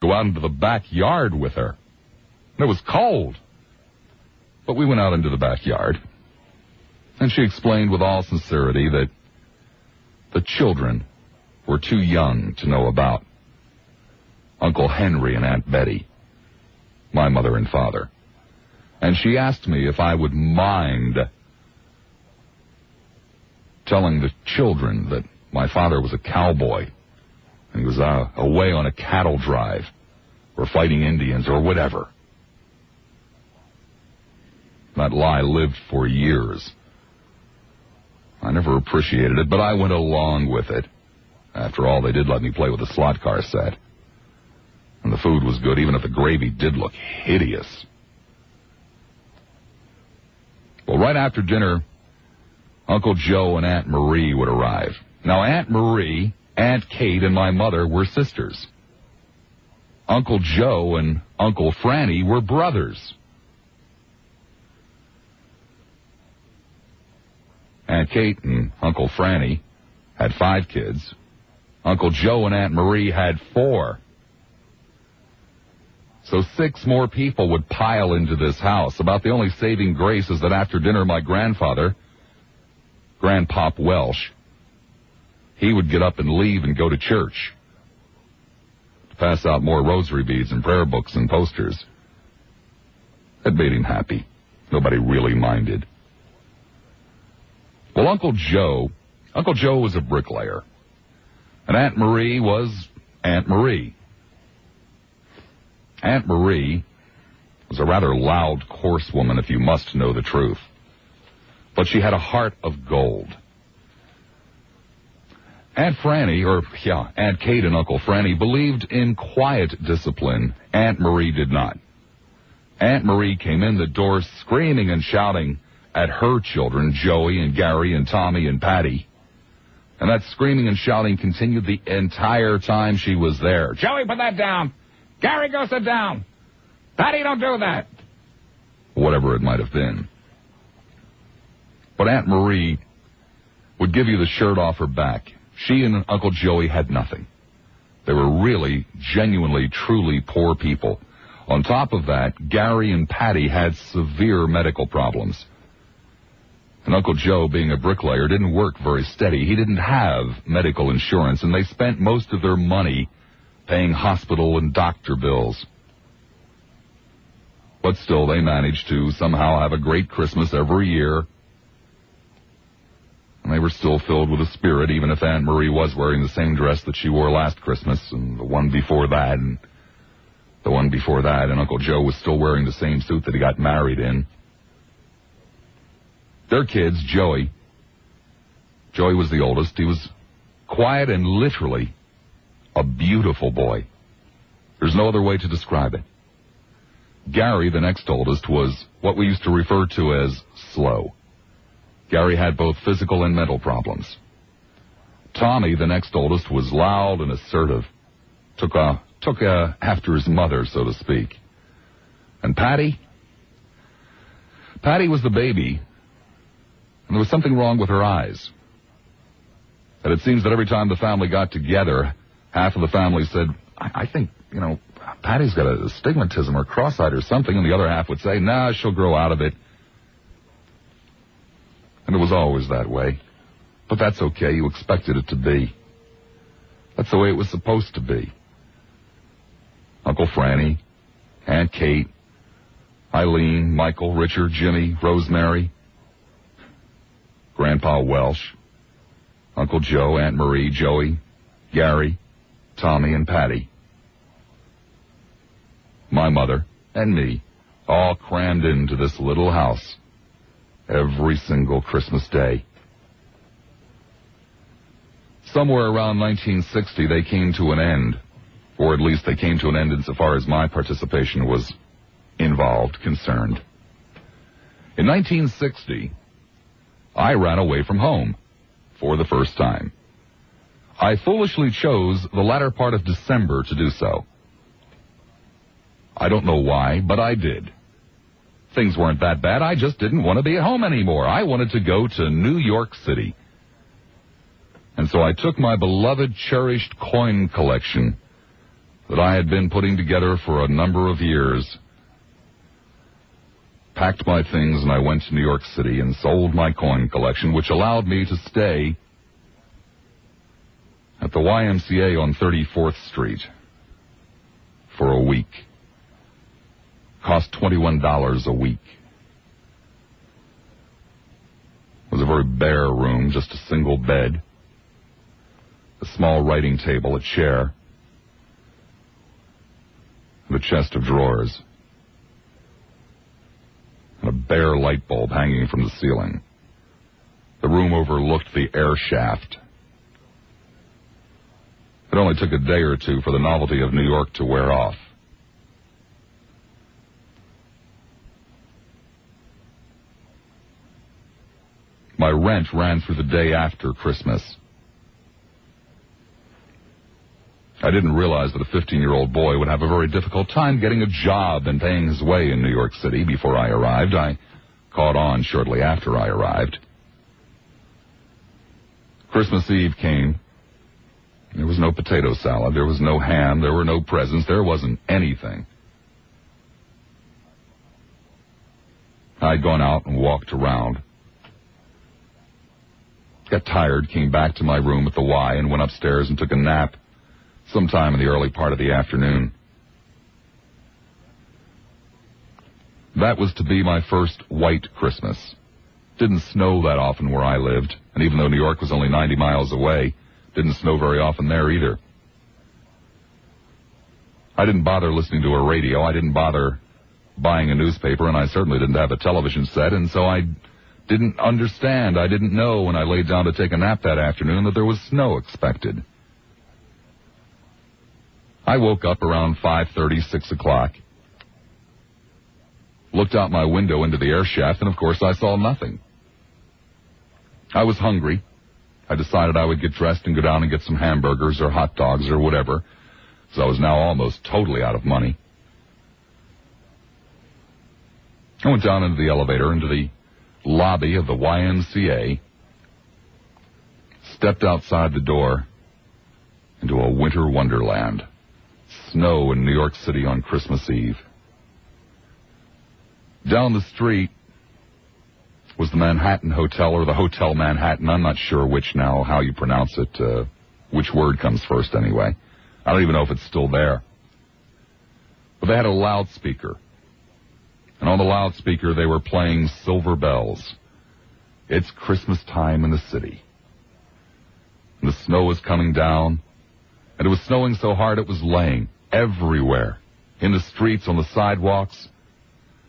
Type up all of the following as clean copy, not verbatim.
go out into the backyard with her. And it was cold. But we went out into the backyard, and she explained with all sincerity that the children were too young to know about Uncle Henry and Aunt Betty, my mother and father. And she asked me if I would mind telling the children that my father was a cowboy, and he was away on a cattle drive, or fighting Indians, or whatever. That lie lived for years. I never appreciated it, but I went along with it. After all, they did let me play with the slot car set. And the food was good, even if the gravy did look hideous. Well, right after dinner, Uncle Joe and Aunt Marie would arrive. Now, Aunt Marie, Aunt Kate, and my mother were sisters. Uncle Joe and Uncle Franny were brothers. Aunt Kate and Uncle Franny had 5 kids. Uncle Joe and Aunt Marie had 4. So 6 more people would pile into this house. About the only saving grace is that after dinner, my grandfather, Grandpop Welsh, he would get up and leave and go to church to pass out more rosary beads and prayer books and posters. It made him happy. Nobody really minded. Well, Uncle Joe was a bricklayer, and Aunt Marie was Aunt Marie. Aunt Marie was a rather loud, coarse woman, if you must know the truth. But she had a heart of gold. Aunt Kate and Uncle Franny believed in quiet discipline. Aunt Marie did not. Aunt Marie came in the door screaming and shouting at her children, Joey and Gary and Tommy and Patty. And that screaming and shouting continued the entire time she was there. Joey, put that down. Gary, go sit down. Patty, don't do that. Whatever it might have been. But Aunt Marie would give you the shirt off her back. She and Uncle Joey had nothing. They were really, genuinely, truly poor people. On top of that, Gary and Patty had severe medical problems. And Uncle Joe, being a bricklayer, didn't work very steady. He didn't have medical insurance, and they spent most of their money paying hospital and doctor bills. But still, they managed to somehow have a great Christmas every year. And they were still filled with a spirit, even if Aunt Marie was wearing the same dress that she wore last Christmas, and the one before that, and the one before that, and Uncle Joe was still wearing the same suit that he got married in. Their kids, Joey was the oldest. He was quiet and literally a beautiful boy. There's no other way to describe it. Gary, the next oldest, was what we used to refer to as slow. Gary had both physical and mental problems. Tommy, the next oldest, was loud and assertive. Took after his mother, so to speak. And Patty was the baby. And there was something wrong with her eyes. And it seems that every time the family got together, half of the family said, I think, Patty's got a astigmatism or cross-eyed or something, and the other half would say, nah, she'll grow out of it. And it was always that way. But that's okay, you expected it to be. That's the way it was supposed to be. Uncle Franny, Aunt Kate, Eileen, Michael, Richard, Jimmy, Rosemary, Grandpa Welsh, Uncle Joe, Aunt Marie, Joey, Gary, Tommy, and Patty. My mother and me, all crammed into this little house every single Christmas day. Somewhere around 1960, they came to an end, or at least they came to an end insofar as my participation was concerned. In 1960, I ran away from home for the first time. I foolishly chose the latter part of December to do so. I don't know why, but I did. Things weren't that bad. I just didn't want to be at home anymore. I wanted to go to New York City. And so I took my beloved, cherished coin collection that I had been putting together for a number of years, packed my things, and I went to New York City and sold my coin collection, which allowed me to stay at the YMCA on 34th Street for a week. Cost $21 a week. It was a very bare room, just a single bed, a small writing table, a chair, and a chest of drawers, and a bare light bulb hanging from the ceiling. The room overlooked the air shaft. It only took a day or two for the novelty of New York to wear off. My rent ran through the day after Christmas. I didn't realize that a 15-year-old boy would have a very difficult time getting a job and paying his way in New York City before I arrived. I caught on shortly after I arrived. Christmas Eve came. There was no potato salad. There was no ham. There were no presents. There wasn't anything. I'd gone out and walked around. Got tired, came back to my room at the Y and went upstairs and took a nap sometime in the early part of the afternoon. That was to be my first white Christmas. Didn't snow that often where I lived, and even though New York was only 90 miles away, didn't snow very often there either. I didn't bother listening to a radio, I didn't bother buying a newspaper, and I certainly didn't have a television set, and so I didn't understand. I didn't know when I laid down to take a nap that afternoon that there was snow expected. I woke up around 5:30, 6 o'clock, looked out my window into the air shaft, and of course I saw nothing. I was hungry. I decided I would get dressed and go down and get some hamburgers or hot dogs or whatever, because I was now almost totally out of money. I went down into the elevator, into the lobby of the YMCA, stepped outside the door into a winter wonderland. Snow in New York City on Christmas Eve. Down the street was the Manhattan Hotel, or the Hotel Manhattan. I'm not sure which now, how you pronounce it, which word comes first anyway. I don't even know if it's still there. But they had a loudspeaker. And on the loudspeaker they were playing Silver Bells. It's Christmas time in the city. And the snow was coming down. And it was snowing so hard it was laying everywhere. In the streets, on the sidewalks.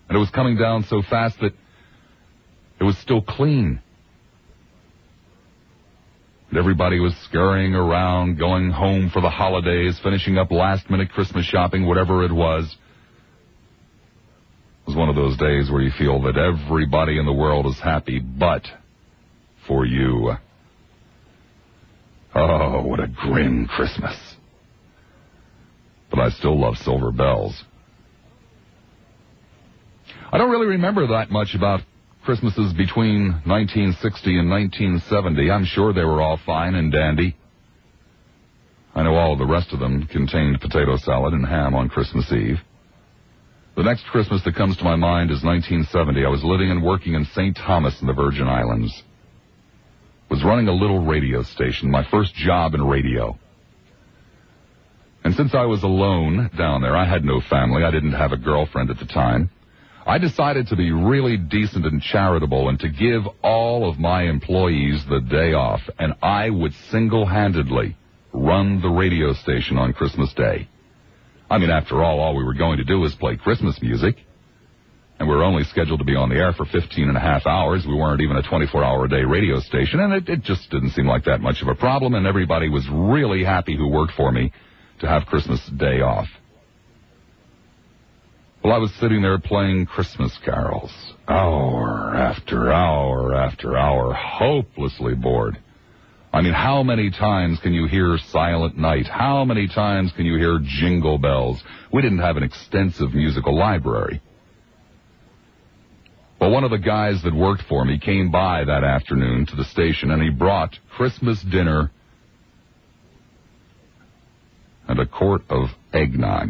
And it was coming down so fast that it was still clean. And everybody was scurrying around, going home for the holidays, finishing up last-minute Christmas shopping, whatever it was. It was one of those days where you feel that everybody in the world is happy, but for you. Oh, what a grim Christmas. But I still love Silver Bells. I don't really remember that much about Christmases between 1960 and 1970. I'm sure they were all fine and dandy. I know all of the rest of them contained potato salad and ham on Christmas Eve. The next Christmas that comes to my mind is 1970. I was living and working in St. Thomas in the Virgin Islands. Was running a little radio station, my first job in radio. And since I was alone down there, I had no family, I didn't have a girlfriend at the time, I decided to be really decent and charitable and to give all of my employees the day off, and I would single-handedly run the radio station on Christmas Day. I mean, after all we were going to do was play Christmas music, and we were only scheduled to be on the air for 15 and a half hours. We weren't even a 24-hour-a-day radio station, and it just didn't seem like that much of a problem, and everybody was really happy who worked for me to have Christmas Day off. Well, I was sitting there playing Christmas carols, hour after hour after hour, hopelessly bored. I mean, how many times can you hear Silent Night? How many times can you hear Jingle Bells? We didn't have an extensive musical library. Well, one of the guys that worked for me came by that afternoon to the station, and he brought Christmas dinner and a quart of eggnog.